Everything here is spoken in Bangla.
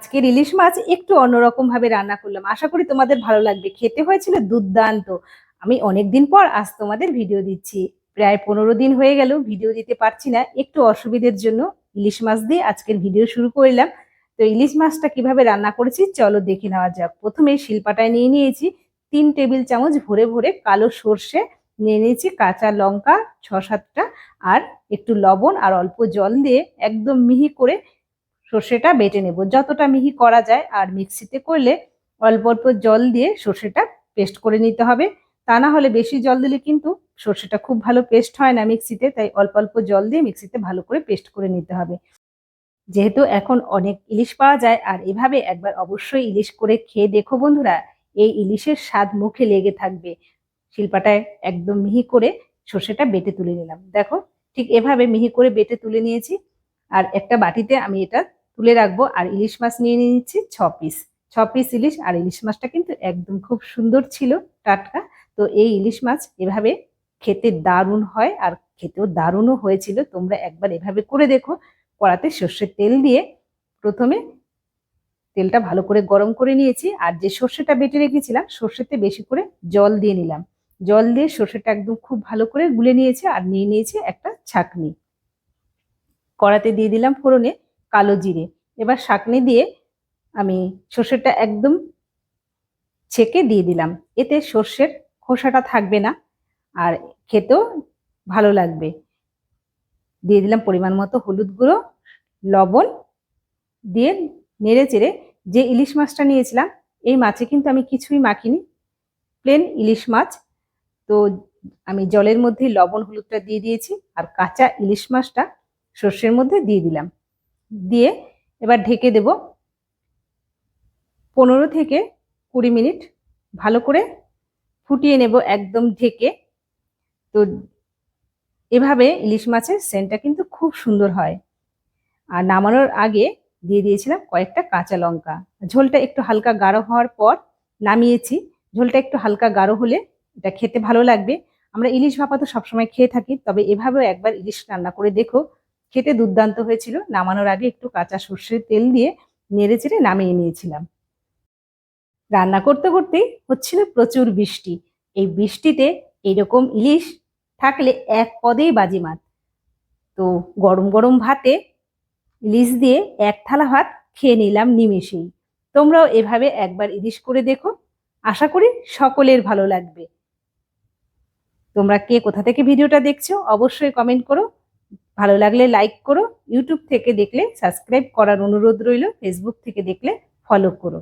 আজকের ইলিশ মাছ একটু অন্যরকম ভাবে রান্না করলাম, আশা করি তোমাদের ভালো লাগবে। খেতে হয়েছিল দুর্দান্ত। আমি অনেকদিন পর আজ তোমাদের ভিডিও দিচ্ছি। প্রায় 15 দিন হয়ে গেল ভিডিও দিতে পারছি না, একটু অসুবিধার জন্য। ইলিশ মাছ দিয়ে আজকের ভিডিও শুরু করলাম। তো ইলিশ মাছটা কিভাবে রান্না করেছি চলো দেখে নেওয়া যাক। প্রথমে শিলপাটায় নিয়ে নিয়েছি 3 টেবিল চামচ ভরে ভরে কালো সর্ষে, নিয়ে নিয়েছি কাঁচা লঙ্কা 6-7টা, আর একটু লবণ আর অল্প জল দিয়ে একদম মিহি করে সর্ষেটা বেটে নেব, যতটা মিহি করা যায়। আর মিক্সিতে করলে অল্প অল্প জল দিয়ে সর্ষেটা পেস্ট করে নিতে হবে। তা না হলে বেশি জল দিলে কিন্তু সর্ষেটা খুব ভালো পেস্ট হয় না মিক্সিতে, তাই অল্প অল্প জল দিয়ে মিক্সিতে ভালো করে পেস্ট করে নিতে হবে। যেহেতু এখন অনেক ইলিশ পাওয়া যায়, আর এভাবে একবার অবশ্যই ইলিশ করে খেয়ে দেখো বন্ধুরা, এই ইলিশের স্বাদ মুখে লেগে থাকবে। শিলপাটায় একদম মিহি করে সর্ষেটা বেটে তুলে নিলাম, দেখো ঠিক এভাবে মিহি করে বেটে তুলে নিয়েছি। আর একটা বাটিতে আমি এটা তুলে রাখবো। আর ইলিশ মাছ নিয়ে নিচ্ছি 6 পিস। 6 পিস ইলিশ, আর ইলিশ মাছটা কিন্তু একদম খুব সুন্দর ছিল, টাটকা। তো এই ইলিশ মাছ এভাবে খেতে দারুণ হয়, আর খেতেও দারুণও হয়েছিল। তোমরা একবার এভাবে করে দেখো। কড়াতে সর্ষের তেল দিয়ে প্রথমে তেলটা ভালো করে গরম করে নিয়েছি, আর যে সর্ষেটা বেটে রেখেছিলাম সর্ষেতে বেশি করে জল দিয়ে নিলাম। জল দিয়ে সর্ষেটা একদম খুব ভালো করে গুলে নিয়েছি, আর নিয়ে নিয়েছি একটা ছাঁকনি। কড়াতে দিয়ে দিলাম ফোড়নে কালো জিরে। এবার ছাঁকনি দিয়ে আমি সর্ষেটা একদম ছেঁকে দিয়ে দিলাম, এতে সর্ষের খোসাটা থাকবে না, আর খেতেও ভালো লাগবে। দিয়ে দিলাম পরিমাণ মতো হলুদ গুঁড়ো, লবণ দিয়ে নেড়ে চেড়ে যে ইলিশ মাছটা নিয়েছিলাম, এই মাছে কিন্তু আমি কিছুই মাখিনি, প্লেন ইলিশ মাছ। তো আমি জলের মধ্যে লবণ হলুদটা দিয়ে দিয়েছি, আর কাঁচা ইলিশ মাছটা সর্ষের মধ্যে দিয়ে দিলাম। দিয়ে এবার ঢেকে দেব 15 থেকে 20 মিনিট ভালো করে ফুটিয়ে নেব একদম ঢেকে। তো এভাবে ইলিশ মাছের সেন্টটা কিন্তু খুব সুন্দর হয়। আর নামানোর আগে দিয়ে দিয়েছিলাম কয়েকটা কাঁচা লঙ্কা। ঝোলটা একটু হালকা গাঢ় হওয়ার পর নামিয়েছি। ঝোলটা একটু হালকা গাঢ় হলে এটা খেতে ভালো লাগবে। আমরা ইলিশ ভাপা তো সবসময় খেয়ে থাকি, তবে এভাবেও একবার ইলিশ রান্না করে দেখো, খেতে দুর্দান্ত হয়েছিল। নামানোর আগে একটু কাঁচা সর্ষের তেল দিয়ে নেড়ে চেড়ে নামিয়ে নিয়েছিলাম। রান্না করতে করতেই হচ্ছিল প্রচুর বৃষ্টি। এই বৃষ্টিতে এইরকম ইলিশ থাকলে এক পদেই বাজিমাত। তো গরম গরম ভাতে ইলিশ দিয়ে এক থালা ভাত খেয়ে নিলাম নিমেষেই। তোমরাও এভাবে একবার ইলিশ করে দেখো, আশা করি সকলের ভালো লাগবে। তোমরা কে কোথা থেকে ভিডিওটা দেখছো অবশ্যই কমেন্ট করো। ভালো লাগলে লাইক করো। ইউটিউব থেকে দেখলে সাবস্ক্রাইব করার অনুরোধ রইল। ফেসবুক থেকে দেখলে ফলো করো।